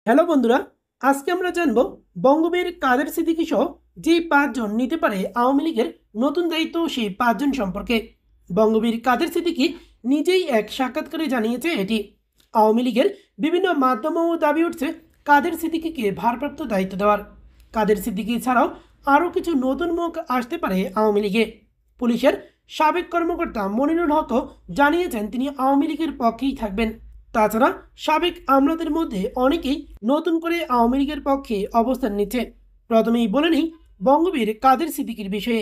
Hello বন্ধুরা, আজকে আমরা জানবো বঙ্গবীর কাদের সিদ্দিকী সহ যে পাঁচজন নিতে পারে আওয়ামী লীগের নতুন দায়িত্ব সেই পাঁচজন সম্পর্কে। বঙ্গবীর কাদের সিদ্দিকী নিজেই এক সাক্ষাৎকারে জানিয়েছে এটি। আওয়ামী লীগের বিভিন্ন মাধ্যমেও দাবি উঠছে কাদের সিদ্দিকীকে ভারপ্রাপ্ত দায়িত্ব দেওয়ার। কাদের সিদ্দিকী ছাড়াও আরও কিছু নতুন মুখ আসতে পারে আওয়ামী লীগে। পুলিশের সাবেক কর্মকর্তা মনিরুল হকও জানিয়েছেন তিনি আওয়ামী লীগের পক্ষেই থাকবেন। তাছাড়া সাবেক আমলাদের মধ্যে অনেকেই নতুন করে আওয়ামী লীগের পক্ষে অবস্থান নিচ্ছে। প্রথমেই বলে নেই বঙ্গবীর কাদের সিদ্দিকীর বিষয়ে।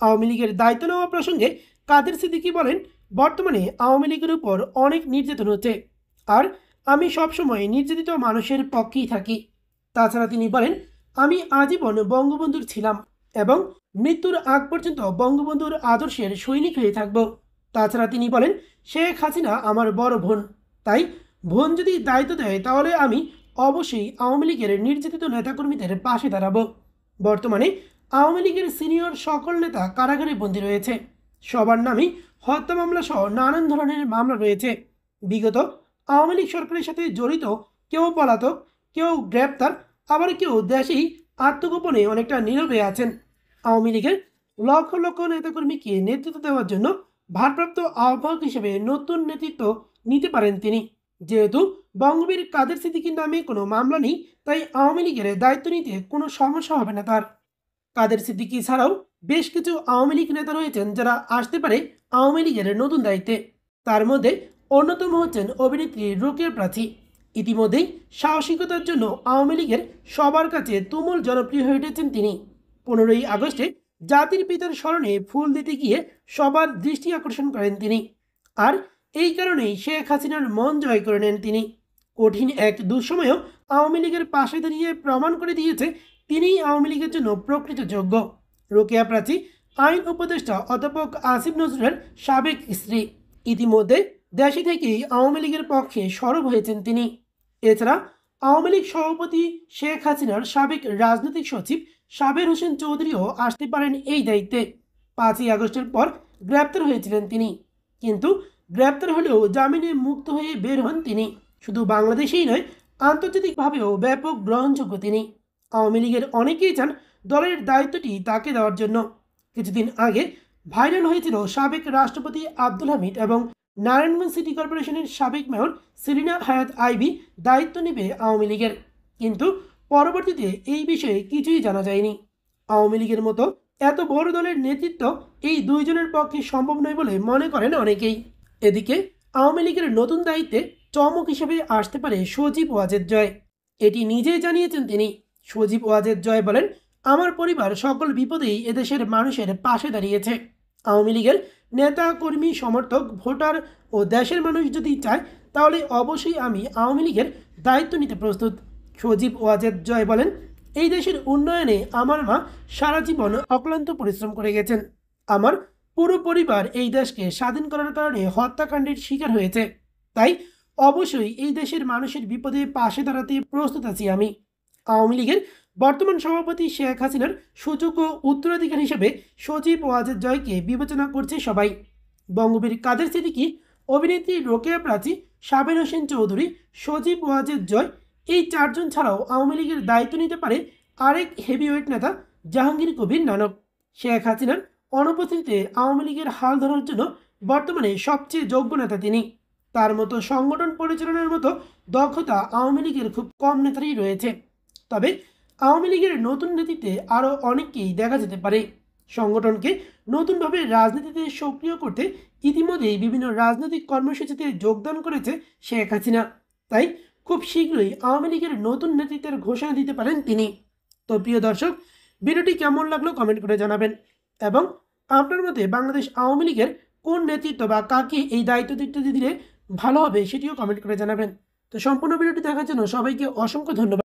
আওয়ামী লীগের দায়িত্ব নেওয়া প্রসঙ্গে কাদের সিদ্দিকী বলেন, বর্তমানে আওয়ামী লীগের উপর অনেক নির্যাতন হচ্ছে, আর আমি সবসময় নির্যাতিত মানুষের পক্ষেই থাকি। তাছাড়া তিনি বলেন, আমি আজীবন বঙ্গবন্ধুর ছিলাম এবং মৃত্যুর আগ পর্যন্ত বঙ্গবন্ধুর আদর্শের সৈনিক হয়ে থাকব। তাছাড়া তিনি বলেন, শেখ হাসিনা আমার বড় বোন, তাই বোন যদি দায়িত্ব দেয় তাহলে আমি অবশ্যই আওয়ামী লীগের নির্যাতিত নেতাকর্মীদের পাশে দাঁড়াবো। বর্তমানে আওয়ামী লীগের সিনিয়র সকল নেতা কারাগারে বন্দী রয়েছে। সবার নামেই হত্যা মামলা সহ নানান ধরনের মামলা রয়েছে। বিগত আওয়ামী লীগ সরকারের সাথে জড়িত কেউ পলাতক, কেউ গ্রেপ্তার, আবার কেউ দেশেই আত্মগোপনে অনেকটা নীরবে আছেন। আওয়ামী লীগের লক্ষ লক্ষ নেতাকর্মীকে নেতৃত্ব দেওয়ার জন্য ভারপ্রাপ্ত আহ্বায়ক হিসেবে নতুন নেতৃত্ব নিতে পারেন তিনি। যেহেতু বঙ্গবীর কাদের সিদ্দিকীর নামে কোনো মামলা নেই, তাই আওয়ামী লীগের দায়িত্ব নিতে কোনো সমস্যা হবে না তার। কাদের সিদ্দিকী ছাড়াও বেশ কিছু আওয়ামী লীগ নেতা রয়েছেন যারা আসতে পারে আওয়ামী লীগের নতুন দায়িত্বে। তার মধ্যে অন্যতম হচ্ছেন অভিনেত্রী রোকেয়া প্রাচী। ইতিমধ্যেই সাহসিকতার জন্য আওয়ামী লীগের সবার কাছে তুমুল জনপ্রিয় হয়ে উঠেছেন তিনি। 15ই আগস্টে জাতির পিতার স্মরণে ফুল দিতে গিয়ে সবার দৃষ্টি আকর্ষণ করেন তিনি। আর এই কারণেই শেখ হাসিনার মন জয় করে নেন তিনি। কঠিন এক দুঃসময়েও আওয়ামী লীগের পাশে দাঁড়িয়ে প্রমাণ করে দিয়েছে তিনিই আওয়ামী লীগের জন্য প্রকৃত যোগ্য। রোকেয়া প্রাচী আইন উপদেষ্টা অধ্যাপক আসিফ নজরুলের সাবেক স্ত্রী। ইতিমধ্যে দেশে থেকেই আওয়ামী লীগের পক্ষে সরব হয়েছেন তিনি। এছাড়া আওয়ামী লীগ সভাপতি শেখ হাসিনার সাবেক রাজনৈতিক সচিব সাবের হোসেন চৌধুরীও আসতে পারেন এই দায়িত্বে। 5ই আগস্টের পর গ্রেপ্তার হয়েছিলেন তিনি, কিন্তু গ্রেপ্তার হলেও জামিনে মুক্ত হয়ে বের হন তিনি। শুধু বাংলাদেশেই নয়, আন্তর্জাতিকভাবেও ব্যাপক গ্রহণযোগ্য তিনি। আওয়ামী লীগের অনেকেই চান দলের দায়িত্বটি তাকে দেওয়ার জন্য। কিছুদিন আগে ভাইরাল হয়েছিল সাবেক রাষ্ট্রপতি আব্দুল হামিদ এবং নারায়ণগঞ্জ সিটি কর্পোরেশনের সাবেক মেয়র সেলিনা হায়াৎ আইভী দায়িত্ব নেবে আওয়ামী লীগের, কিন্তু পরবর্তীতে এই বিষয়ে কিছুই জানা যায়নি। আওয়ামী লীগের মতো এত বড় দলের নেতৃত্ব এই দুইজনের পক্ষে সম্ভব নয় বলে মনে করেন অনেকেই। এদিকে আওয়ামী লীগের নতুন দায়িত্বে চমক হিসেবে আসতে পারে সজীব ওয়াজেদ জয়। এটি নিজেই জানিয়েছেন তিনি। সজীব ওয়াজেদ জয় বলেন, আমার পরিবার সকল বিপদেই এদেশের মানুষের পাশে দাঁড়িয়েছে। আওয়ামী লীগের নেতা, কর্মী, সমর্থক, ভোটার ও দেশের মানুষ যদি চায় তাহলে অবশ্যই আমি আওয়ামী লীগের দায়িত্ব নিতে প্রস্তুত। সজীব ওয়াজেদ জয় বলেন, এই দেশের উন্নয়নে আমার মা সারা জীবন অক্লান্ত পরিশ্রম করে গেছেন। আমার পুরো পরিবার এই দেশকে স্বাধীন করার কারণে হত্যাকাণ্ডের শিকার হয়েছে, তাই অবশ্যই এই দেশের মানুষের বিপদে পাশে দাঁড়াতে প্রস্তুত আছি আমি। আওয়ামী লীগের বর্তমান সভাপতি শেখ হাসিনার সুযোগ্য উত্তরাধিকার হিসেবে সজীব ওয়াজেদ জয়কে বিবেচনা করছে সবাই। বঙ্গবীর কাদের সিদ্দিকী, অভিনেত্রী রোকেয়া প্রাচী, সাবের হোসেন চৌধুরী, সজীব ওয়াজেদ জয় এই চারজন ছাড়াও আওয়ামী লীগের দায়িত্ব নিতে পারে আরেক হেভিওয়েট নেতা জাহাঙ্গীর কবির নানক। শেখ হাসিনার অনুপস্থিতিতে আওয়ামী লীগের হাল ধরার জন্য বর্তমানে সবচেয়ে যোগ্য নেতা তিনি। তার মতো সংগঠন পরিচালনার মতো দক্ষতা আওয়ামী লীগের খুব কম নেতারই রয়েছে। তবে আওয়ামী লীগের নতুন নেতৃত্বে আরও অনেককেই দেখা যেতে পারে। সংগঠনকে নতুনভাবে রাজনীতিতে সক্রিয় করতে ইতিমধ্যেই বিভিন্ন রাজনৈতিক কর্মসূচিতে যোগদান করেছে শেখ হাসিনা, তাই খুব শীঘ্রই আওয়ামী লীগের নতুন নেতৃত্বের ঘোষণা দিতে পারেন তিনি। তো প্রিয় দর্শক, ভিডিওটি কেমন লাগলো কমেন্ট করে জানাবেন, এবং আপনার মতে বাংলাদেশ আওয়ামী লীগের কোন নেতৃত্ব বা কাকে এই দায়িত্ব দিলে ভালো হবে সেটিও কমেন্ট করে জানাবেন। তো সম্পূর্ণ ভিডিওটি দেখার জন্য সবাইকে অসংখ্য ধন্যবাদ।